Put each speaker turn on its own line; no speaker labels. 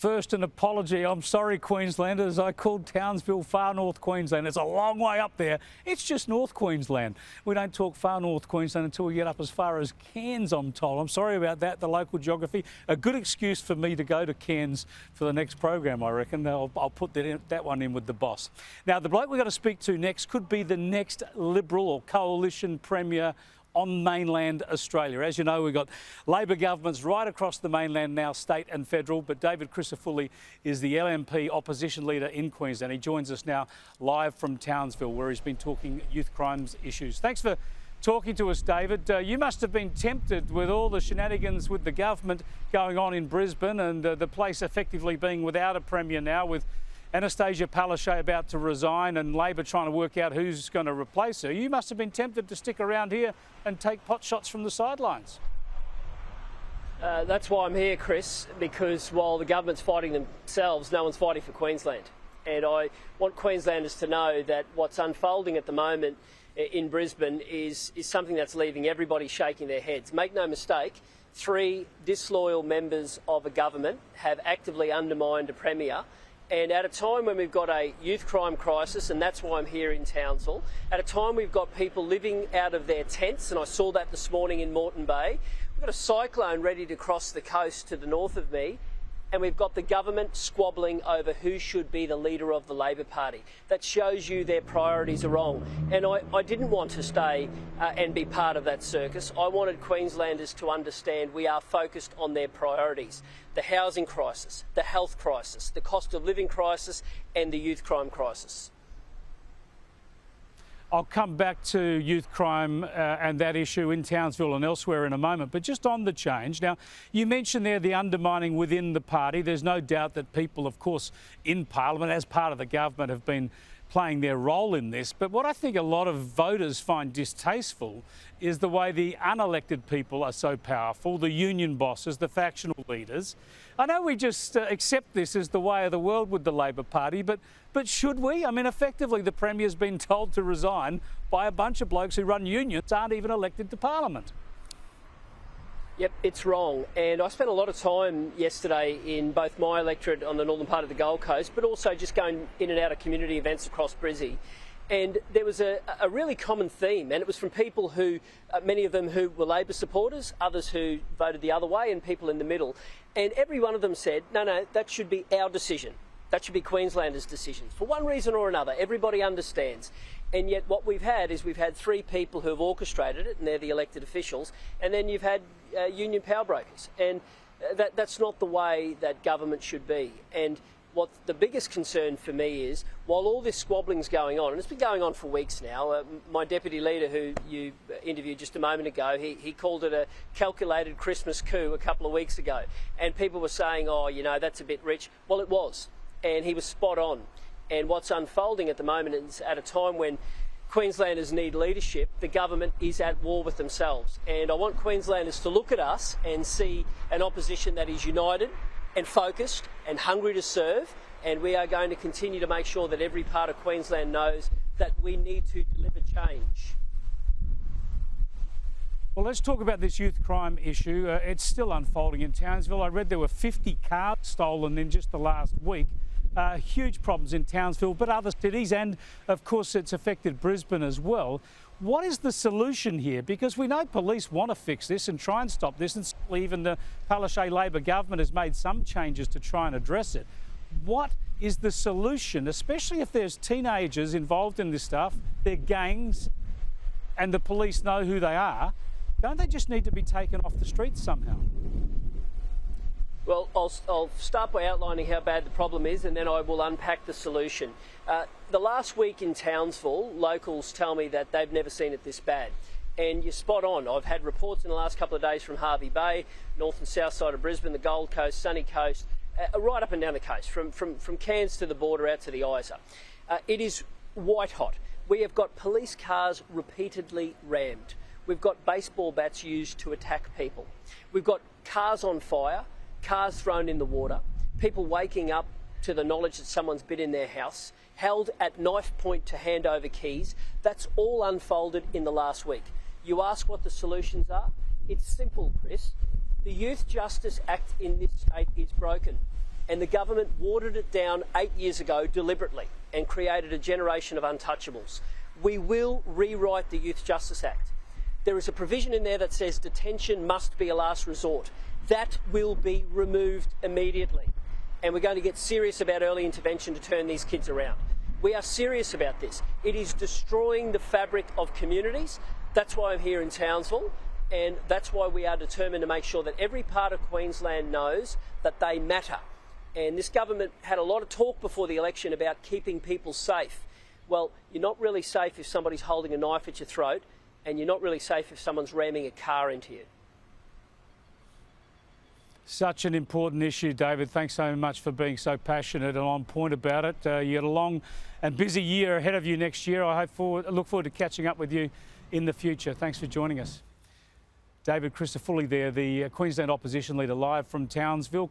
First, an apology. I'm sorry, Queenslanders. I called Townsville far north Queensland. It's a long way up there. It's just North Queensland. We don't talk far north Queensland until we get up as far as Cairns, I'm told. I'm sorry about that, the local geography. A good excuse for me to go to Cairns for the next program, I reckon. I'll put that one in with the boss. Now, the bloke we've got to speak to next could be the next Liberal or Coalition Premier on mainland Australia. As you know, we've got Labor governments right across the mainland now, state and federal, but David Crisafulli is the LNP opposition leader in Queensland. He joins us now live from Townsville, where he's been talking youth crimes issues. Thanks for talking to us, David. You must have been tempted with all the shenanigans with the government going on in Brisbane and the place effectively being without a premier now, with Anastasia Palaszczuk about to resign and Labor trying to work out who's going to replace her. You must have been tempted to stick around here and take pot shots from the sidelines.
That's why I'm here, Chris, because while the government's fighting themselves, no one's fighting for Queensland. And I want Queenslanders to know that what's unfolding at the moment in Brisbane is something that's leaving everybody shaking their heads. Make no mistake, 3 disloyal members of a government have actively undermined a premier. And at a time when we've got a youth crime crisis, and that's why I'm here in Townsville, at a time we've got people living out of their tents, and I saw that this morning in Morton Bay, we've got a cyclone ready to cross the coast to the north of me, and we've got the government squabbling over who should be the leader of the Labor Party. That shows you their priorities are wrong. And I didn't want to stay and be part of that circus. I wanted Queenslanders to understand we are focused on their priorities. The housing crisis, the health crisis, the cost of living crisis and the youth crime crisis.
I'll come back to youth crime and that issue in Townsville and elsewhere in a moment, but just on the change. Now, you mentioned there the undermining within the party. There's no doubt that people, of course, in Parliament, as part of the government, have been playing their role in this. But what I think a lot of voters find distasteful is the way the unelected people are so powerful, the union bosses, the factional leaders. I know we just accept this as the way of the world with the Labor Party, but should we? I mean, effectively, the Premier's been told to resign by a bunch of blokes who run unions, aren't even elected to Parliament.
Yep, it's wrong. And I spent a lot of time yesterday in both my electorate on the northern part of the Gold Coast, but also just going in and out of community events across Brizzy. And there was a really common theme, and it was from people who, many of them who were Labor supporters, others who voted the other way, and people in the middle. And every one of them said, no, that should be our decision. That should be Queenslanders' decision. For one reason or another, everybody understands. And yet what we've had is 3 people who have orchestrated it, and they're the elected officials, and then you've had union power brokers. And that's not the way that government should be. And what the biggest concern for me is, while all this squabbling's going on, and it's been going on for weeks now, my deputy leader, who you interviewed just a moment ago, he called it a calculated Christmas coup a couple of weeks ago. And people were saying, oh, you know, that's a bit rich. Well, it was. And he was spot on. And what's unfolding at the moment is at a time when Queenslanders need leadership, the government is at war with themselves. And I want Queenslanders to look at us and see an opposition that is united and focused and hungry to serve. And we are going to continue to make sure that every part of Queensland knows that we need to deliver change.
Well, let's talk about this youth crime issue. It's still unfolding in Townsville. I read there were 50 cars stolen in just the last week. Huge problems in Townsville, but other cities, and of course it's affected Brisbane as well. What is the solution here? Because we know police want to fix this and try and stop this, and even the Palaszczuk Labor government has made some changes to try and address it. What is the solution, especially if there's teenagers involved in this stuff, they're gangs, and the police know who they are? Don't they just need to be taken off the streets somehow?
Well, I'll start by outlining how bad the problem is, and then I will unpack the solution. The last week in Townsville, locals tell me that they've never seen it this bad. And you're spot on. I've had reports in the last couple of days from Hervey Bay, north and south side of Brisbane, the Gold Coast, Sunny Coast, right up and down the coast, from Cairns to the border out to the Isa. It is white hot. We have got police cars repeatedly rammed. We've got baseball bats used to attack people. We've got cars on fire, cars thrown in the water, people waking up to the knowledge that someone's been in their house, held at knife point to hand over keys. That's all unfolded in the last week. You ask what the solutions are? It's simple, Chris. The Youth Justice Act in this state is broken. and the government watered it down 8 years ago deliberately and created a generation of untouchables. We will rewrite the Youth Justice Act. There is a provision in there that says detention must be a last resort. That will be removed immediately. And we're going to get serious about early intervention to turn these kids around. We are serious about this. It is destroying the fabric of communities. That's why I'm here in Townsville, and that's why we are determined to make sure that every part of Queensland knows that they matter. And this government had a lot of talk before the election about keeping people safe. Well, you're not really safe if somebody's holding a knife at your throat, and you're not really safe if someone's ramming a car into you.
Such an important issue, David. Thanks so much for being so passionate and on point about it. You got a long and busy year ahead of you next year. I look forward to catching up with you in the future. Thanks for joining us. David Crisafulli there, the Queensland opposition leader, live from Townsville.